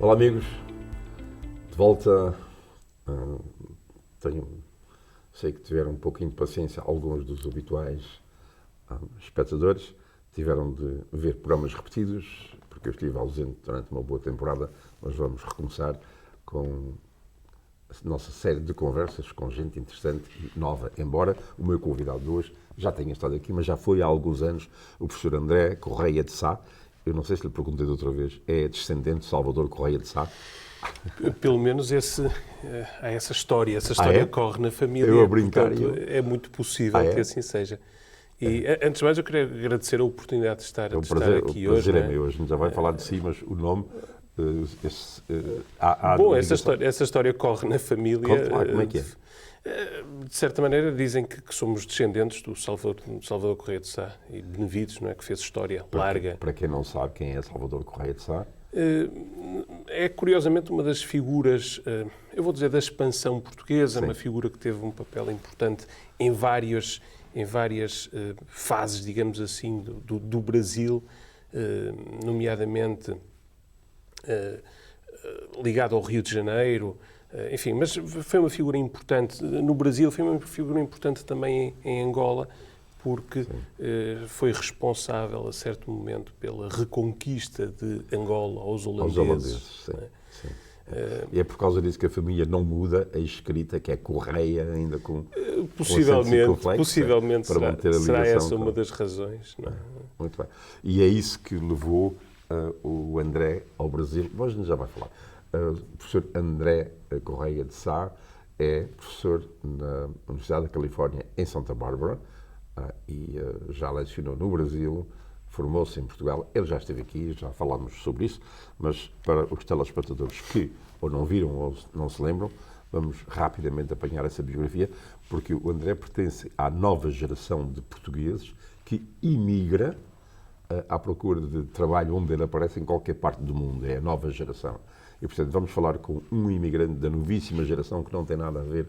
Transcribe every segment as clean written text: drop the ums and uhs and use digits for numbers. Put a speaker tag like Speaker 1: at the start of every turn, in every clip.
Speaker 1: Olá amigos, de volta. Sei que tiveram um pouquinho de paciência alguns dos habituais espectadores, tiveram de ver programas repetidos, porque eu estive ausente durante uma boa temporada, mas vamos recomeçar com a nossa série de conversas com gente interessante e nova, embora o meu convidado de hoje já tenha estado aqui, mas já foi há alguns anos, o professor André Correia de Sá. Eu não sei se lhe perguntei de outra vez, é descendente de Salvador Correia de Sá?
Speaker 2: Pelo menos há essa história corre na família,
Speaker 1: eu a brincar,
Speaker 2: portanto, é muito possível que assim seja. E antes de mais eu queria agradecer a oportunidade de estar aqui hoje.
Speaker 1: O prazer é meu, a gente já vai falar de si, mas o nome...
Speaker 2: Bom, essa história corre na família.
Speaker 1: Conte lá, como é que é?
Speaker 2: De certa maneira dizem que somos descendentes do Salvador Correia de Sá e Benevides, não é, que fez história larga.
Speaker 1: Para quem não sabe quem é Salvador Correia de Sá,
Speaker 2: é curiosamente uma das figuras, eu vou dizer, da expansão portuguesa,
Speaker 1: sim,
Speaker 2: uma figura que teve um papel importante em várias fases, digamos assim, do Brasil, nomeadamente ligado ao Rio de Janeiro, enfim, mas foi uma figura importante no Brasil, foi uma figura importante também em Angola, porque foi responsável, a certo momento, pela reconquista de Angola aos holandeses.
Speaker 1: Sim. E é por causa disso que a família não muda a escrita, que é Correia, ainda com
Speaker 2: possivelmente
Speaker 1: para manter a ligação.
Speaker 2: Será essa uma das razões. Não é?
Speaker 1: Muito bem. E é isso que levou o André ao Brasil. Hoje a gente já vai falar. O professor André Correia de Sá é professor na Universidade da Califórnia, em Santa Bárbara, e já lecionou no Brasil, formou-se em Portugal. Ele já esteve aqui, já falámos sobre isso, mas para os telespectadores que ou não viram ou não se lembram, vamos rapidamente apanhar essa biografia, porque o André pertence à nova geração de portugueses que imigra à procura de trabalho onde ele aparece em qualquer parte do mundo. É a nova geração. E, portanto, vamos falar com um imigrante da novíssima geração que não tem nada a ver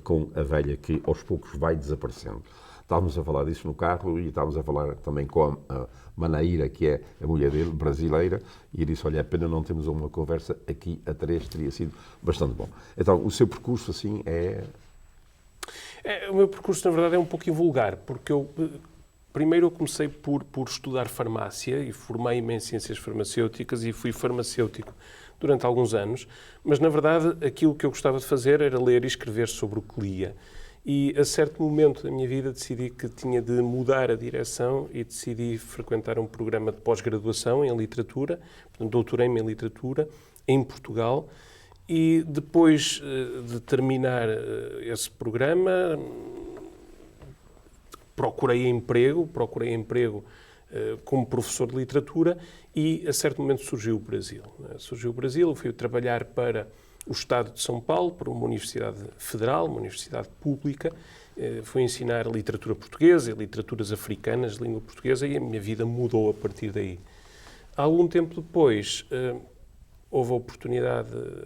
Speaker 1: com a velha que aos poucos vai desaparecendo. Estávamos a falar disso no carro e estávamos a falar também com a Manaíra, que é a mulher dele, brasileira, e ele disse, olha, é pena não termos uma conversa aqui a três, teria sido bastante bom. Então, o seu percurso, assim,
Speaker 2: O meu percurso, na verdade, é um pouco invulgar, porque primeiro eu comecei por estudar farmácia e formei-me em ciências farmacêuticas e fui farmacêutico durante alguns anos, mas, na verdade, aquilo que eu gostava de fazer era ler e escrever sobre o que lia. E, a certo momento da minha vida, decidi que tinha de mudar a direção e decidi frequentar um programa de pós-graduação em literatura, portanto, doutorei-me em literatura, em Portugal, e depois de terminar esse programa, procurei emprego como professor de literatura e, a certo momento, surgiu o Brasil. Eu fui trabalhar para o Estado de São Paulo, para uma universidade federal, uma universidade pública. Fui ensinar literatura portuguesa e literaturas africanas, língua portuguesa, e a minha vida mudou a partir daí. Algum tempo depois,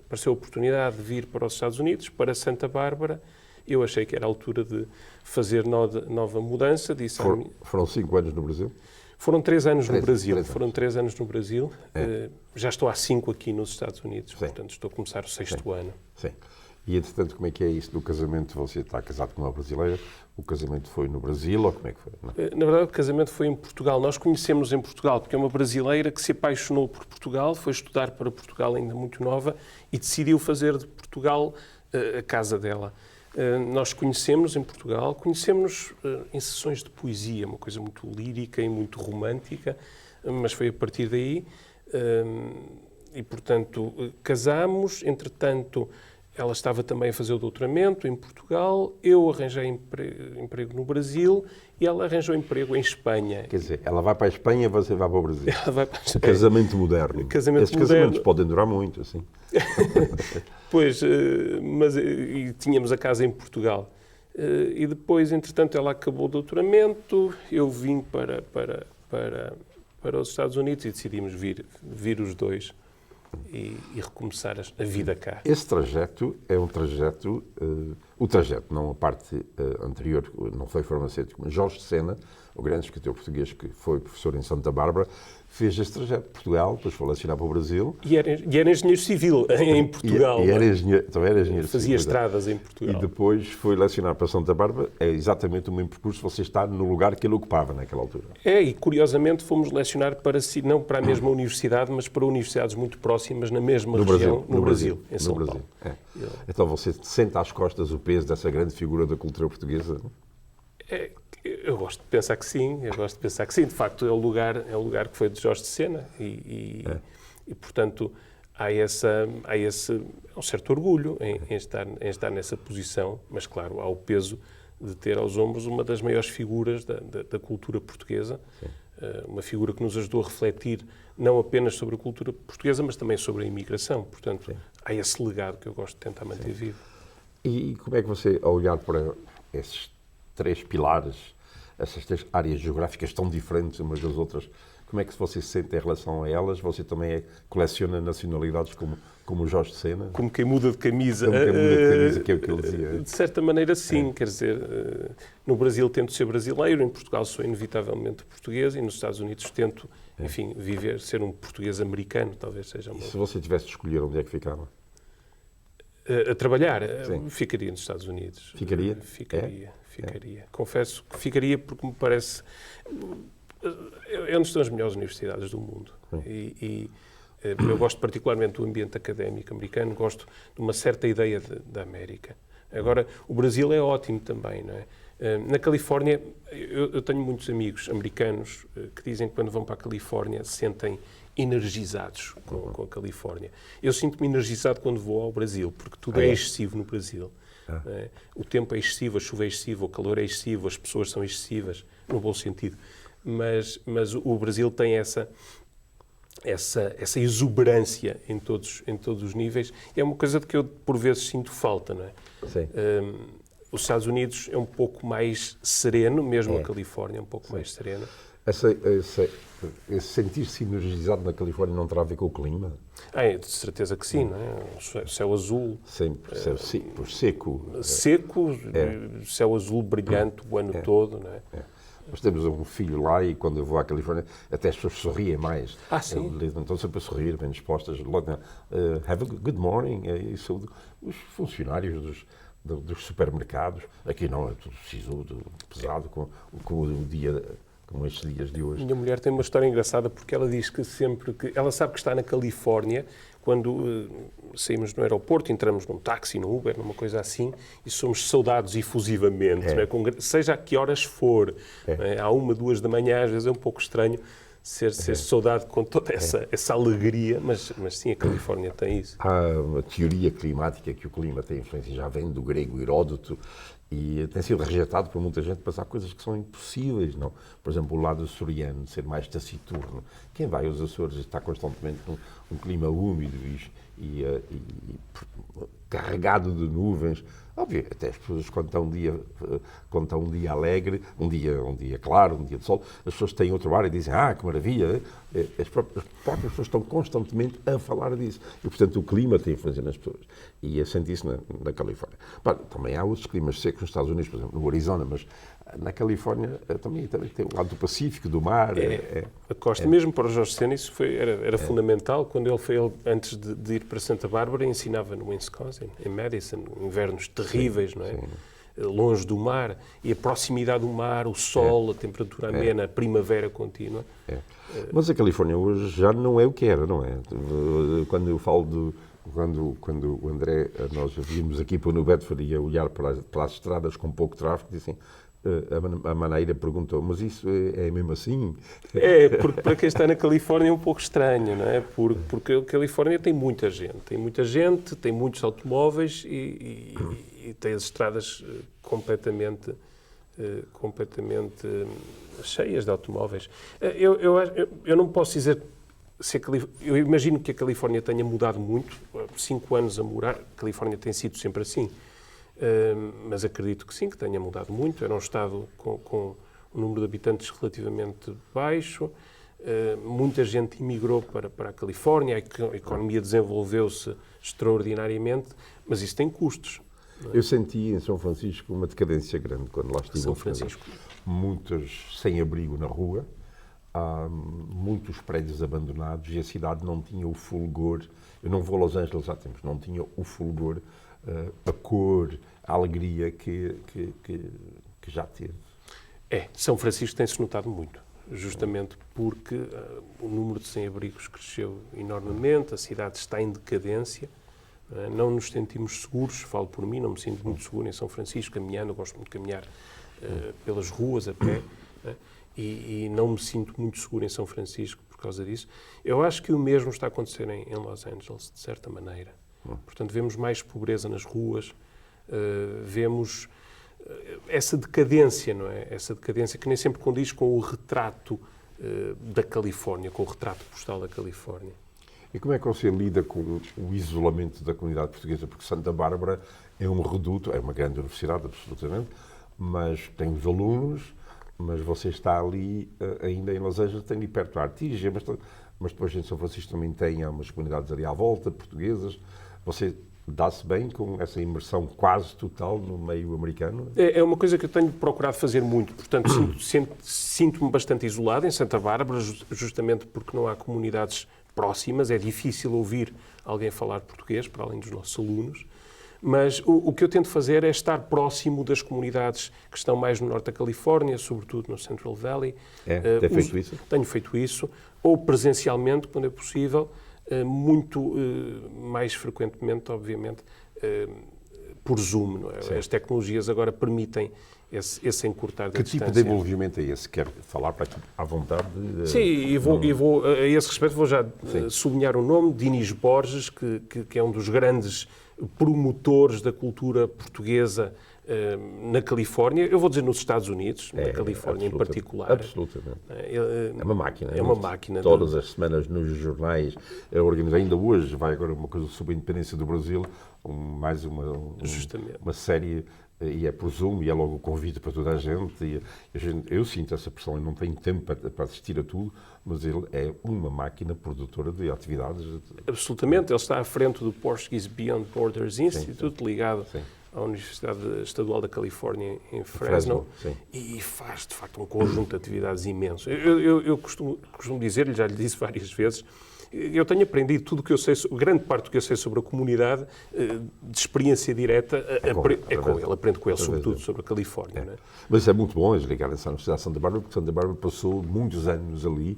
Speaker 2: apareceu a oportunidade de vir para os Estados Unidos, para Santa Bárbara. Eu achei que era a altura de fazer nova mudança.
Speaker 1: Foram 5 anos no Brasil?
Speaker 2: Foram 3 anos no Brasil. Foram 3 anos no Brasil. Já estou há 5 aqui nos Estados Unidos, portanto estou a começar o 6º ano.
Speaker 1: Sim. E, entretanto, como é que é isso do casamento? Você está casado com uma brasileira, o casamento foi no Brasil ou como é que foi? Não?
Speaker 2: Na verdade, o casamento foi em Portugal. Nós conhecemos em Portugal, porque é uma brasileira que se apaixonou por Portugal, foi estudar para Portugal ainda muito nova e decidiu fazer de Portugal a casa dela. Nós conhecemos em Portugal, conhecemos em sessões de poesia, uma coisa muito lírica e muito romântica, mas foi a partir daí e, portanto, casámos. Entretanto, ela estava também a fazer o doutoramento em Portugal, eu arranjei emprego no Brasil e ela arranjou emprego em Espanha.
Speaker 1: Quer dizer, ela vai para a Espanha e você vai para o Brasil.
Speaker 2: Ela vai para a Espanha.
Speaker 1: Casamento moderno. Esses casamentos podem durar muito, assim.
Speaker 2: Pois, mas e tínhamos a casa em Portugal. E depois, entretanto, ela acabou o doutoramento, eu vim para os Estados Unidos e decidimos vir os dois. e recomeçar a vida cá.
Speaker 1: Esse trajeto é um trajeto, o trajeto, não a parte anterior, não foi farmacêutico, mas Jorge Sena, o grande escritor português que foi professor em Santa Bárbara, fez esse trajeto de Portugal, depois foi lecionar para o Brasil.
Speaker 2: E era engenheiro civil em Portugal.
Speaker 1: E era engenheiro, então era engenheiro
Speaker 2: Fazia
Speaker 1: civil,
Speaker 2: estradas em Portugal.
Speaker 1: E depois foi lecionar para Santa Bárbara. É exatamente o mesmo percurso, você está no lugar que ele ocupava naquela altura.
Speaker 2: E curiosamente fomos lecionar não para a mesma universidade, mas para universidades muito próximas na mesma região, no Brasil, em São Paulo.
Speaker 1: É. Então você sente às costas o peso dessa grande figura da cultura portuguesa?
Speaker 2: Eu gosto de pensar que sim, De facto, é o lugar que foi de Jorge de Sena e portanto, há um certo orgulho em estar nessa posição, mas, claro, há o peso de ter aos ombros uma das maiores figuras da cultura portuguesa, uma figura que nos ajudou a refletir não apenas sobre a cultura portuguesa, mas também sobre a imigração. Portanto, há esse legado que eu gosto de tentar manter vivo.
Speaker 1: E como é que você, ao olhar para esses 3 pilares, essas 3 áreas geográficas tão diferentes umas das outras, como é que você se sente em relação a elas? Você também coleciona nacionalidades como o Jorge de Sena?
Speaker 2: Como quem muda de camisa.
Speaker 1: Como quem muda de camisa, que é o que ele dizia.
Speaker 2: De certa maneira, sim. Quer dizer, no Brasil tento ser brasileiro, em Portugal sou inevitavelmente português e nos Estados Unidos tento, enfim, ser um português americano, talvez seja.
Speaker 1: Se você tivesse de escolher onde é que ficava?
Speaker 2: A trabalhar,
Speaker 1: Sim.
Speaker 2: Ficaria nos Estados Unidos.
Speaker 1: Ficaria?
Speaker 2: Ficaria. Confesso que ficaria porque me parece... É onde estão as melhores universidades do mundo. Eu gosto particularmente do ambiente académico americano, gosto de uma certa ideia da América. Agora, o Brasil é ótimo também, não é? Na Califórnia, eu tenho muitos amigos americanos que dizem que quando vão para a Califórnia se sentem energizados com a Califórnia. Eu sinto-me energizado quando vou ao Brasil, porque tudo é excessivo no Brasil. O tempo é excessivo, a chuva é excessiva, o calor é excessivo, as pessoas são excessivas, no bom sentido. Mas o Brasil tem essa exuberância em todos os níveis. É uma coisa de que eu, por vezes, sinto falta, não é?
Speaker 1: Sim.
Speaker 2: Os Estados Unidos é um pouco mais sereno, mesmo a Califórnia é um pouco mais serena.
Speaker 1: Esse sentir-se energizado na Califórnia não terá a ver com o clima?
Speaker 2: De certeza que sim, não é? O céu azul.
Speaker 1: Sempre, céu seco.
Speaker 2: Seco, céu azul brilhante o ano todo, não é?
Speaker 1: Nós temos um filho lá e quando eu vou à Califórnia até as pessoas sorriem mais.
Speaker 2: Sim.
Speaker 1: Estão sempre a sorrir, bem dispostas. Have a good morning. Isso, os funcionários dos supermercados. Aqui não, é tudo sisudo, pesado, como estes dias de hoje.
Speaker 2: Minha mulher tem uma história engraçada porque ela diz que sempre que... Ela sabe que está na Califórnia, quando saímos no aeroporto, entramos num táxi, num Uber, numa coisa assim, e somos saudados efusivamente, não é? Seja a que horas for. À 1, 2 da manhã, às vezes é um pouco estranho ser saudado com toda essa alegria, mas sim, a Califórnia tem isso.
Speaker 1: Há uma teoria climática que o clima tem influência, já vem do grego Heródoto, e tem sido rejeitado por muita gente, passar coisas que são impossíveis, não? Por exemplo, o lado açoriano, ser mais taciturno. Quem vai aos Açores está constantemente num clima úmido e carregado de nuvens. Óbvio, até as pessoas, quando está um dia alegre, um dia claro, um dia de sol, as pessoas têm outro ar e dizem, que maravilha. As próprias pessoas estão constantemente a falar disso. E, portanto, o clima tem influência nas pessoas. E eu senti isso na Califórnia. Também há outros climas secos nos Estados Unidos, por exemplo, no Arizona, mas na Califórnia também tem o lado do Pacífico, do mar.
Speaker 2: A costa, mesmo para o Jorge Sena, isso era fundamental. Quando ele antes de ir para Santa Bárbara, ensinava no Wisconsin, em Madison, invernos terríveis, não é? Sim. Longe do mar, e a proximidade do mar, o sol, a temperatura amena, a primavera contínua.
Speaker 1: Mas a Califórnia hoje já não é o que era, não é? Quando eu falo quando o André, nós vimos aqui para o New Bedford e a olhar para as estradas com pouco tráfego, dizem, a Manaíra perguntou, mas isso é mesmo assim?
Speaker 2: Porque para quem está na Califórnia é um pouco estranho, não é? Porque a Califórnia tem muita gente, tem muitos automóveis e tem as estradas completamente cheias de automóveis. Eu não posso dizer... Eu imagino que a Califórnia tenha mudado muito. 5 anos a morar, a Califórnia tem sido sempre assim. Mas acredito que sim, que tenha mudado muito. Era um estado com um número de habitantes relativamente baixo. muita gente emigrou para a Califórnia, a economia desenvolveu-se extraordinariamente, mas isso tem custos.
Speaker 1: Eu senti em São Francisco uma decadência grande quando lá estive.
Speaker 2: São Francisco.
Speaker 1: Muitos sem-abrigo na rua, muitos prédios abandonados e a cidade não tinha o fulgor. Eu não vou a Los Angeles há tempos, não tinha o fulgor, a cor, a alegria que já teve.
Speaker 2: São Francisco tem-se notado muito, justamente porque o número de sem-abrigos cresceu enormemente, a cidade está em decadência, não nos sentimos seguros, falo por mim, não me sinto muito seguro em São Francisco, caminhando, eu gosto muito de caminhar pelas ruas a pé, e não me sinto muito seguro em São Francisco por causa disso. Eu acho que o mesmo está a acontecer em Los Angeles, de certa maneira. Portanto, vemos mais pobreza nas ruas, vemos essa decadência, não é? Essa decadência que nem sempre condiz com o retrato da Califórnia, com o retrato postal da Califórnia.
Speaker 1: E como é que você lida com o isolamento da comunidade portuguesa? Porque Santa Bárbara é um reduto, é uma grande universidade, absolutamente, mas tem os alunos, mas você está ali, ainda em Los Angeles, tem ali perto a Artígia, mas depois em São Francisco também tem umas comunidades ali à volta, portuguesas. Você dá-se bem com essa imersão quase total no meio americano?
Speaker 2: É uma coisa que eu tenho procurado fazer muito, portanto sinto-me bastante isolado em Santa Bárbara, justamente porque não há comunidades próximas, é difícil ouvir alguém falar português, para além dos nossos alunos, mas o que eu tento fazer é estar próximo das comunidades que estão mais no norte da Califórnia, sobretudo no Central Valley.
Speaker 1: Tem feito isso?
Speaker 2: Tenho feito isso, ou presencialmente, quando é possível, muito mais frequentemente, obviamente, por Zoom. Não é? As tecnologias agora permitem esse encurtar da distância.
Speaker 1: Que tipo de envolvimento é esse? Quer falar para aqui à vontade?
Speaker 2: Sim, e vou, a esse respeito, vou já sublinhar o nome de Dinis Borges, que é um dos grandes promotores da cultura portuguesa na Califórnia. Eu vou dizer nos Estados Unidos, na Califórnia em particular.
Speaker 1: Absolutamente. É uma máquina.
Speaker 2: É uma máquina.
Speaker 1: Todas as semanas nos jornais, ainda hoje vai agora uma coisa sobre a independência do Brasil, mais uma série, e é por Zoom, e é logo o convite para toda a gente. Eu sinto essa pressão, eu não tenho tempo para assistir a tudo, mas ele é uma máquina produtora de atividades.
Speaker 2: Absolutamente, ele está à frente do Portuguese Beyond Borders Institute, ligado à Universidade Estadual da Califórnia em Fresno, e faz, de facto, um conjunto de atividades imenso. Eu costumo dizer-lhe, já lhe disse várias vezes, eu tenho aprendido tudo o que eu sei, grande parte do que eu sei sobre a comunidade, de experiência direta, com ele, aprendo com ele, sobretudo sobre a Califórnia. Não é?
Speaker 1: Mas isso é muito bom, eles ligarem-se à Universidade de Santa Bárbara, porque Santa Bárbara passou muitos anos ali,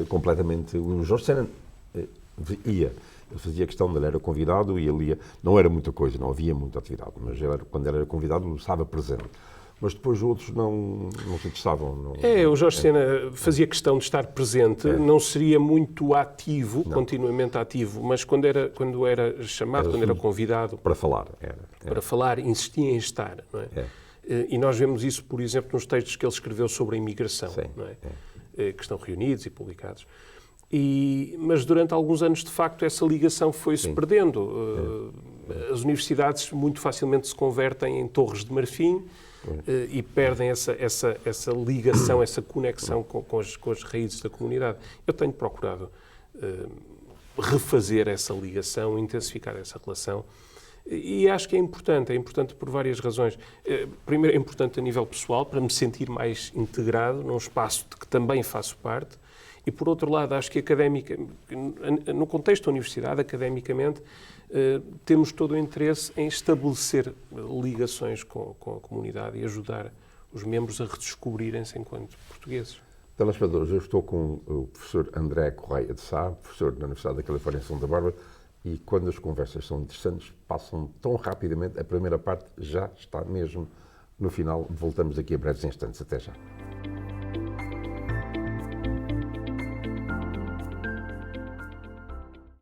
Speaker 1: completamente. O Jorge Sena ele fazia questão de ele era convidado e ele ia, não era muita coisa, não havia muita atividade, mas quando ele era convidado ele estava presente. Mas depois outros não se interessavam.
Speaker 2: O Jorge Sena fazia questão de estar presente, não seria muito ativo, continuamente ativo, mas quando era chamado, quando era convidado...
Speaker 1: Para falar.
Speaker 2: Para falar, insistia em estar, não é? E nós vemos isso, por exemplo, nos textos que ele escreveu sobre a imigração, não é? Que estão reunidos e publicados. Mas durante alguns anos, de facto, essa ligação foi-se perdendo. As universidades muito facilmente se convertem em torres de marfim e perdem essa ligação, essa conexão com as raízes da comunidade. Eu tenho procurado refazer essa ligação, intensificar essa relação. E acho que é importante por várias razões. Primeiro, é importante a nível pessoal, para me sentir mais integrado num espaço de que também faço parte. E, por outro lado, acho que no contexto da universidade, academicamente, temos todo o interesse em estabelecer ligações com a comunidade e ajudar os membros a redescobrirem-se enquanto portugueses.
Speaker 1: Telespectadores, eu estou com o professor André Correia de Sá, professor da Universidade da Califórnia em Santa Bárbara, e quando as conversas são interessantes, passam tão rapidamente, a primeira parte já está mesmo no final. Voltamos daqui a breves instantes. Até já.